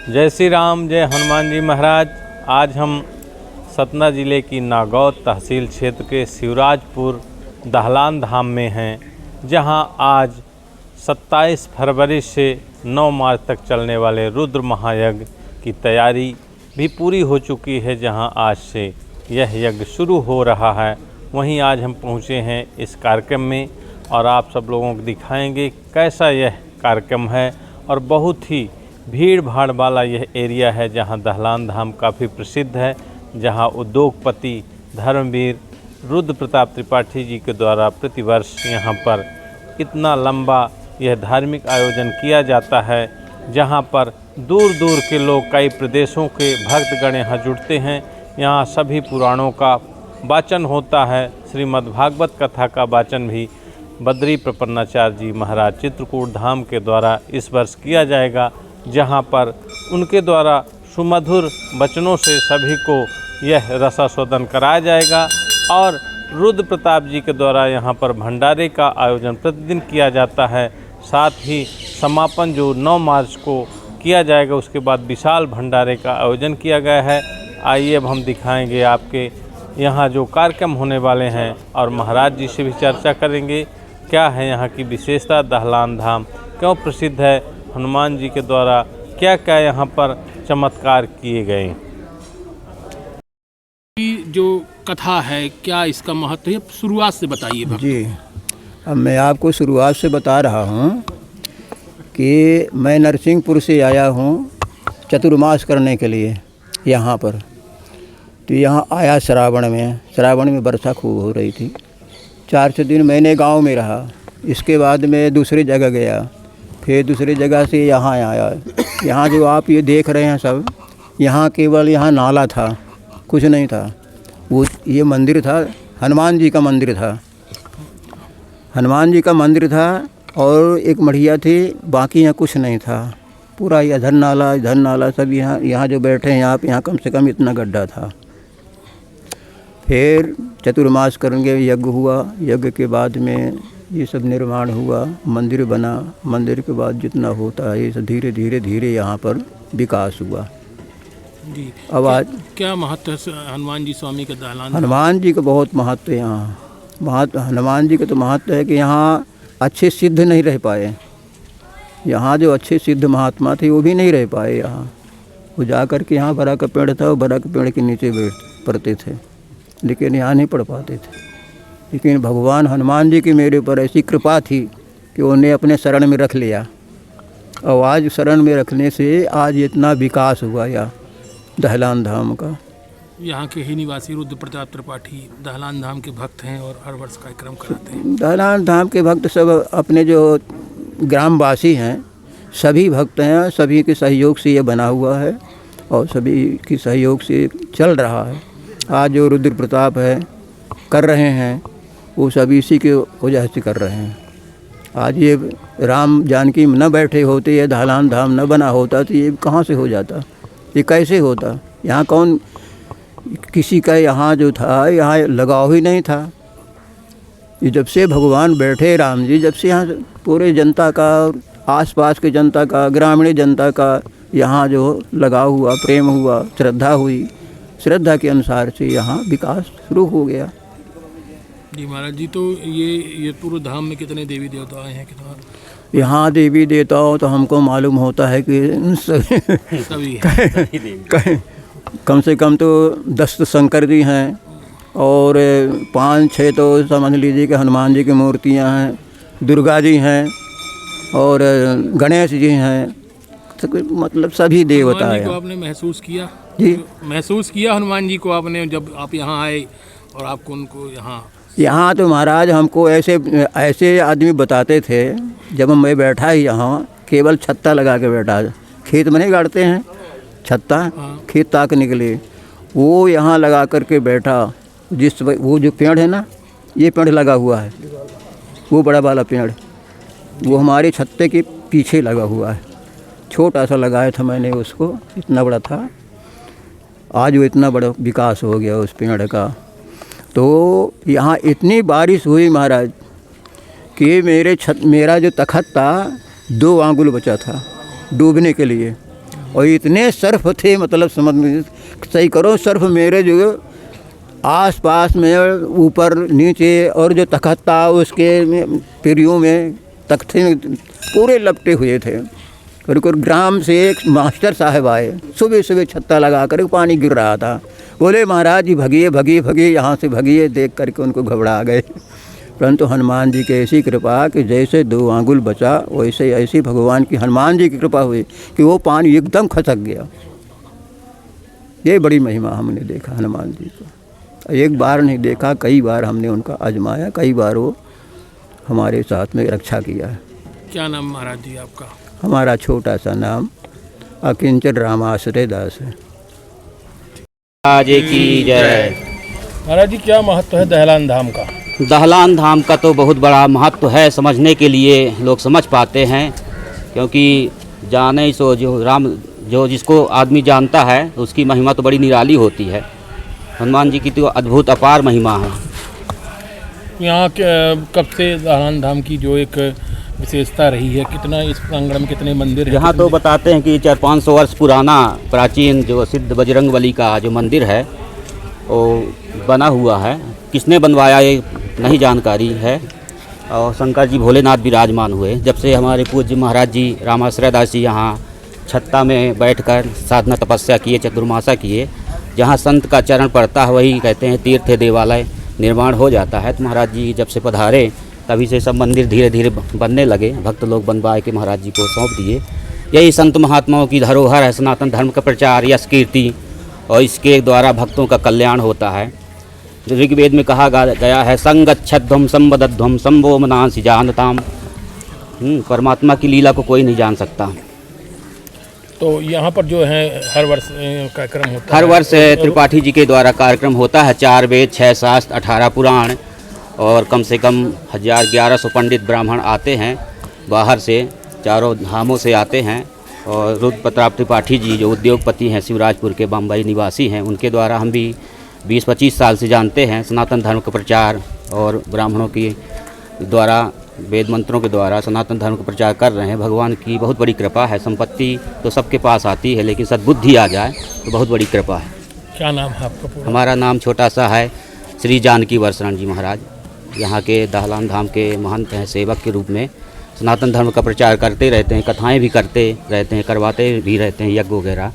जय श्री राम, जय हनुमान जी महाराज। आज हम सतना ज़िले की नागौर तहसील क्षेत्र के शिवराजपुर दहलान धाम में हैं, जहां आज 27 फरवरी से 9 मार्च तक चलने वाले रुद्र महायज्ञ की तैयारी भी पूरी हो चुकी है। जहां आज से यह यज्ञ शुरू हो रहा है, वहीं आज हम पहुंचे हैं इस कार्यक्रम में और आप सब लोगों को दिखाएंगे कैसा यह कार्यक्रम है। और बहुत ही भीड़ भाड़ वाला यह एरिया है, जहां दहलान धाम काफ़ी प्रसिद्ध है, जहां उद्योगपति धर्मवीर रुद्र प्रताप त्रिपाठी जी के द्वारा प्रतिवर्ष यहां पर इतना लंबा यह धार्मिक आयोजन किया जाता है, जहां पर दूर दूर के लोग, कई प्रदेशों के भक्तगण यहाँ जुड़ते हैं। यहाँ सभी पुराणों का वाचन होता है। श्रीमद् भागवत कथा का वाचन भी बद्री प्रपन्नाचार्य जी महाराज चित्रकूट धाम के द्वारा इस वर्ष किया जाएगा, जहां पर उनके द्वारा सुमधुर वचनों से सभी को यह रसास्वादन कराया जाएगा। और रुद्र प्रताप जी के द्वारा यहाँ पर भंडारे का आयोजन प्रतिदिन किया जाता है। साथ ही समापन जो 9 मार्च को किया जाएगा, उसके बाद विशाल भंडारे का आयोजन किया गया है। आइए अब हम दिखाएंगे आपके यहाँ जो कार्यक्रम होने वाले हैं और महाराज जी से भी चर्चा करेंगे क्या है यहाँ की विशेषता, दहलान धाम क्यों प्रसिद्ध है, हनुमान जी के द्वारा क्या क्या यहाँ पर चमत्कार किए गए। जो कथा है, क्या इसका महत्व है, शुरुआत से बताइए जी। अब मैं आपको शुरुआत से बता रहा हूँ कि मैं नरसिंहपुर से आया हूँ चतुर्मास करने के लिए यहाँ पर। तो यहाँ आया श्रावण में वर्षा खूब हो रही थी। 4-6 दिन मैंने गांव में रहा। इसके बाद मैं दूसरी जगह गया, फिर दूसरी जगह से यहाँ आया। यहाँ जो आप ये देख रहे हैं सब, यहाँ केवल यहाँ नाला था, कुछ नहीं था। वो ये मंदिर था, हनुमान जी का मंदिर था। हनुमान जी का मंदिर था और एक मढ़िया थी, बाकी यहाँ कुछ नहीं था। पूरा ये इधर नाला सब यहाँ जो बैठे हैं आप, यहाँ कम से कम इतना गड्ढा था। फिर चतुर्मास करेंगे, यज्ञ हुआ। यज्ञ के बाद में ये सब निर्माण हुआ, मंदिर बना। मंदिर के बाद जितना होता है ये सब धीरे धीरे यहाँ पर विकास हुआ जी। अब आज क्या महत्व है हनुमान जी स्वामी का दहलान? हनुमान जी का बहुत महत्व है यहाँ। हनुमान जी का तो महत्व है कि यहाँ अच्छे सिद्ध नहीं रह पाए। यहाँ जो अच्छे सिद्ध महात्मा थे वो भी नहीं रह पाए यहाँ। वो जा कर के यहाँ बड़ा का पेड़ था, वो बड़ा के पेड़ के नीचे पड़ते थे, लेकिन यहाँ नहीं पढ़ पाते थे। लेकिन भगवान हनुमान जी की मेरे ऊपर ऐसी कृपा थी कि उन्हें अपने शरण में रख लिया। और आज शरण में रखने से आज इतना विकास हुआ यहाँ दहलान धाम का। यहाँ के ही निवासी रुद्र प्रताप त्रिपाठी दहलान धाम के भक्त हैं और हर वर्ष कार्यक्रम कराते हैं। दहलान धाम के भक्त सब अपने जो ग्रामवासी हैं सभी भक्त हैं, सभी के सहयोग से ये बना हुआ है और सभी के सहयोग से चल रहा है। आज जो रुद्र प्रताप है कर रहे हैं, वो सभी इसी के वजह से कर रहे हैं। आज ये राम जानकी न बैठे होते, ये दहलान धाम न बना होता तो ये कहाँ से हो जाता, ये कैसे होता। यहाँ कौन किसी का यहाँ जो था, यहाँ लगाव ही नहीं था। ये जब से भगवान बैठे राम जी, जब से यहाँ पूरे जनता का, आसपास के जनता का, ग्रामीण जनता का यहाँ जो लगाव हुआ, प्रेम हुआ, श्रद्धा हुई, श्रद्धा के अनुसार से यहाँ विकास शुरू हो गया। जी महाराज जी, तो ये पूरे धाम में कितने देवी देवता आए हैं? कितना यहाँ देवी देवताओं तो हमको मालूम होता है कि सभी कम से कम तो 10 तो शंकर जी हैं और 5-6 तो समझ लीजिए कि हनुमान जी की मूर्तियाँ हैं, दुर्गा जी हैं और गणेश जी हैं। मतलब सभी देवता हैं। को आपने महसूस किया जी? महसूस किया हनुमान जी को आपने जब आप यहाँ आए और आपको उनको यहाँ तो महाराज हमको ऐसे आदमी बताते थे। जब मैं बैठा ही यहाँ, केवल छत्ता लगा के बैठा, खेत में नहीं गाड़ते हैं छत्ता, खेत ताकने के लिए, वो यहाँ लगा करके बैठा। वो जो पेड़ है ना, ये पेड़ लगा हुआ है, वो बड़ा वाला पेड़, वो हमारे छत्ते के पीछे लगा हुआ है। छोटा सा लगाया था मैंने उसको, इतना बड़ा था। आज वो इतना बड़ा विकास हो गया उस पेड़ का। तो यहाँ इतनी बारिश हुई महाराज कि मेरा जो तखत था 2 आंगुल बचा था डूबने के लिए। और इतने सर्फ थे, मतलब समझ में सही करो, सर्फ मेरे जो आस पास में ऊपर नीचे और जो तख्त था उसके पिरियों में तख्ते पूरे लपटे हुए थे। फिर ग्राम से एक मास्टर साहब आए, सुबह सुबह छत्ता लगा कर पानी गिर रहा था। बोले महाराज जी भगिए भगिए भगिए, यहाँ से भगिए। देख करके उनको घबरा गए। परंतु हनुमान जी की ऐसी कृपा कि जैसे 2 आंगुल बचा, वैसे ऐसी भगवान की हनुमान जी की कृपा हुई कि वो पानी एकदम खसक गया। ये बड़ी महिमा हमने देखा हनुमान जी को। एक बार नहीं देखा, कई बार हमने उनका आजमाया, कई बार वो हमारे साथ में रक्षा किया है। क्या नाम महाराज जी आपका? हमारा छोटा सा नाम अकिंचन रामाश्रय दास है। आज की जय। महाराज जी क्या महत्व है दहलान धाम का? दहलान धाम का तो बहुत बड़ा महत्व है, समझने के लिए लोग समझ पाते हैं, क्योंकि जाने सो जो जिसको आदमी जानता है उसकी महिमा तो बड़ी निराली होती है। हनुमान जी की तो अद्भुत अपार महिमा है। यहाँ कब से दहलान धाम की जो एक विशेषता रही है, कितना इस प्रांगण में कितने मंदिर हैं? यहाँ तो बताते हैं कि 400-500 वर्ष पुराना प्राचीन जो सिद्ध बजरंगबली का जो मंदिर है वो बना हुआ है। किसने बनवाया ये नहीं जानकारी है। और शंकर जी भोलेनाथ विराजमान हुए जब से हमारे पूज्य महाराज जी रामाश्रय दास जी यहाँ छत्ता में बैठकर साधना तपस्या किए, चतुर्मासा किए। जहाँ संत का चरण पड़ता है वही कहते हैं तीर्थ देवालय निर्माण हो जाता है। तो महाराज जी जब से पधारे तभी से सब मंदिर धीरे धीरे बनने लगे। भक्त लोग बनवाए के महाराज जी को सौंप दिए। यही संत महात्माओं की धरोहर है, सनातन धर्म का प्रचार, यश कीर्ति, और इसके द्वारा भक्तों का कल्याण होता है। ऋग्वेद में कहा गया है संगच्छध्वम संवदध्वम संभो मनांसि जानताम। परमात्मा की लीला को कोई नहीं जान सकता। तो यहाँ पर जो है हर वर्ष कार्यक्रम होता है? हर वर्ष त्रिपाठी जी के द्वारा कार्यक्रम होता है। 4 वेद, 6 शास्त्र, 18 पुराण और कम से कम 1100 पंडित ब्राह्मण आते हैं बाहर से, चारों धामों से आते हैं। और रुद्र प्रताप त्रिपाठी जी जो उद्योगपति हैं, शिवराजपुर के बम्बई निवासी हैं, उनके द्वारा हम भी 20-25 साल से जानते हैं सनातन धर्म का प्रचार और ब्राह्मणों के द्वारा वेद मंत्रों के द्वारा सनातन धर्म का प्रचार कर रहे हैं। भगवान की बहुत बड़ी कृपा है। संपत्ति तो सबके पास आती है, लेकिन सद्बुद्धि आ जाए तो बहुत बड़ी कृपा है। क्या नाम है आपका पूरा? हमारा नाम छोटा सा है, श्री जानकी वरशरण जी महाराज। यहाँ के दहलान धाम के महंत हैं, सेवक के रूप में सनातन धर्म का प्रचार करते रहते हैं, कथाएँ भी करते रहते हैं, करवाते भी रहते हैं यज्ञ वगैरह।